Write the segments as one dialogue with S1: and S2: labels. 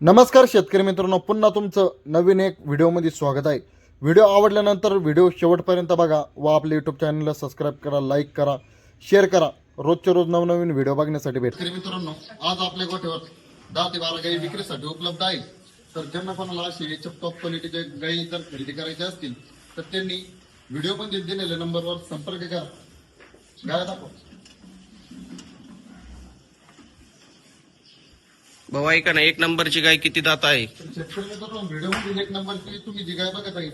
S1: नमस्कार शेतकरी मित्रांनो, पुन्हा तुमचं नवीन एक व्हिडिओमध्ये स्वागत आहे। व्हिडिओ आवडल्यानंतर व्हिडिओ शेवटपर्यंत बघा व आपल्या यूट्यूब चॅनलला सबस्क्राईब करा, लाईक करा, शेअर करा। रोजच्या रोज नवनवीन व्हिडिओ बघण्यासाठी
S2: शेतकरी मित्रांनो, आज आपल्या गोठ्यावर 10 ते 12 गायी विक्रीसाठी उपलब्ध आहे। तर ज्यांना कोणाला अशी टॉप क्वालिटीच्या गायी जर खरेदी करायच्या असतील तर त्यांनी व्हिडिओ मध्ये दिलेल्या नंबरवर संपर्क करा। गाय दाखव
S3: भाऊ, ऐका ना, एक नंबरची गाय किती दात आहे?
S2: शेतकरी मित्रांनो, व्हिडिओ मध्ये 1 नंबरची तुम्ही जी गाय बघत आहे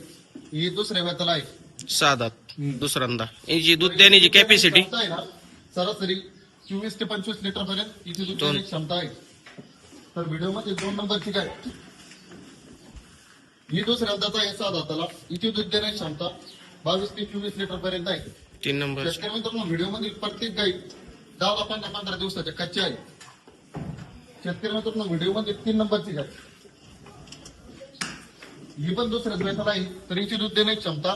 S2: ही दुसऱ्या वेताला आहे,
S3: 6 दात दुसऱ्यांदा। याची दूध देण्याची कॅपॅसिटी
S2: आहे ना, सरासरी 24 ते 25 लिटर पर्यंत हिची दूध देण्याची क्षमता आहे। तर व्हिडिओ मध्ये 2 नंबरची गाय ही दुसऱ्या दाता आहे, 6 दाताला, हिची दूध देण्याची क्षमता 22 ते 24 लिटर पर्यंत आहे।
S3: 3 नंबर।
S2: शेतकरी मित्रांनो, व्हिडिओ मध्ये प्रत्येक गाई 10 ते 15 दिवसाच्या कच्च्या आहे। शेतकरी मित्रांनो, व्हिडिओ मध्ये 3 नंबरची गाय ही पण दुसऱ्याच वेताला आहे, तर हिची दूध देण्याची क्षमता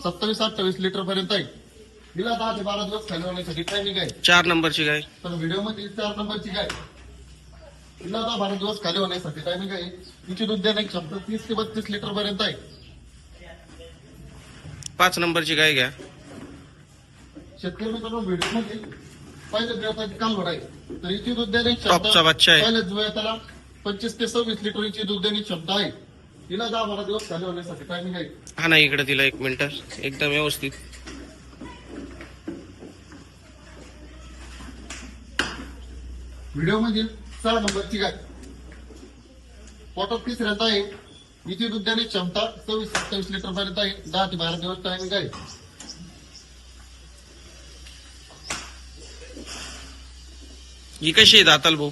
S2: 27-28 लिटर पर्यंत आहे। हिला 10 ते 12 दिवस खाली होण्यासाठी टायमिंग आहे।
S3: 4 नंबरची गाय
S2: तर व्हिडिओ मध्ये 4 नंबरची गाय हिला 10-12 दिवस खाली होण्यासाठी टायमिंग आहे। हिची दूध देण्याची क्षमता 30 ते 32 लिटर पर्यंत आहे।
S3: 5 नंबरची गाय घ्या।
S2: शेतकरी मित्रांनो, व्हिडिओ मध्ये पहिल्या दिवसाची कालवड आहे, तर हिची दूध देण्याची
S3: टॉपचा
S2: क्षमता
S3: बच्चा आहे।
S2: पहिल्याच वेळेला 25 ते 26 लिटर हिची दूध देण्याची क्षमता आहे। हिला 10-12 दिवस खाली होण्यासाठी टायमिंग आहे।
S3: हा ना, इकडे तिला 1 मिनिट, एकदम व्यवस्थित।
S2: व्हिडिओ मध्ये 6 नंबरची गाय पोटात तिसऱ्यात आहे, हिची दूध देण्याची क्षमता 26-27 लिटर पर्यंत आहे। 10 ते 12 दिवस टायमिंग आहे।
S3: ही कशी आहे दाताल भाऊ?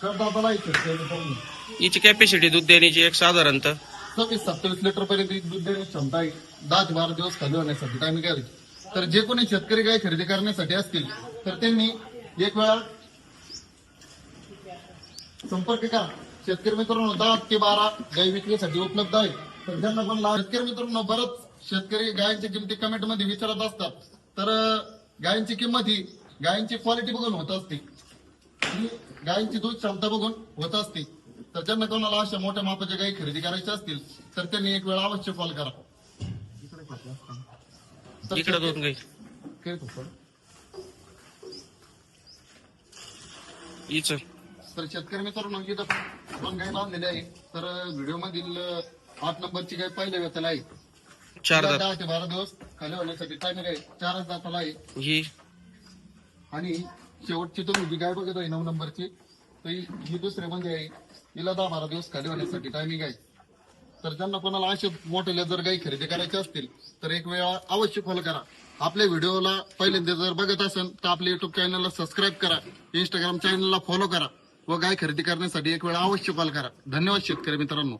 S2: करदाताला आहे शेतकरी मित्रांनो,
S3: हिची कॅपॅसिटी दूध देण्याची एक साधारणतः
S2: 26-27 लिटर पर्यंत दूध देण्याची क्षमता आहे। 10 ते 12 दिवस खाली होण्यासाठी टायमिंग आहे। तर जे कोणी शेतकरी गाय खरेदी करण्यासाठी असतील तर त्यांनी एक वेळा संपर्क करा। शेतकरी मित्रांनो, 10 ते 12 गाय विक्रीसाठी उपलब्ध आहे। तर ज्यांना पण शेतकरी मित्रांनो, बरंच शेतकरी गायांची किमती कमेंट मध्ये विचारत असतात, तर गायांची किंमत ही गायांची क्वालिटी बघून होत असते, गायांची दूध क्षमता बघून होत असते। तर ज्यांना कोणाला अशा मोठ्या मापाच्या गायी खरेदी करायच्या असतील तर त्यांनी एक वेळा अवश्य कॉल करा।
S3: इकडे 2 गाय। हिच
S2: तर शेतकरी मित्रांनो, इथं 2 गाय बांधलेले आहे। तर व्हिडिओ मधील 8 नंबरची गाय पहिल्या वेताला आहे,
S3: 4 दात।
S2: 10 ते 12 दिवस खाली होण्यासाठी टायमिंग आहे। 4 दाताला आहे।
S3: ही
S2: आणि शेवटची तुम्ही जी गाय बघत आहे 9 नंबरची, तर ही दुसऱ्या मध्ये आहे, हिला 10-12 दिवस खाली होण्यासाठी टायमिंग आहे। तर ज्यांना कोणाला असे मोठे जर गाई खरेदी करायचे असतील तर एक वेळा अवश्य कॉल करा। आपल्या व्हिडिओला पहिल्यांदा जर बघत असेल तर आपल्या युट्यूब चॅनलला सबस्क्राईब करा, इंस्टाग्राम चॅनलला फॉलो करा व गाय खरेदी करण्यासाठी एक वेळा अवश्य कॉल करा। धन्यवाद शेतकरी मित्रांनो।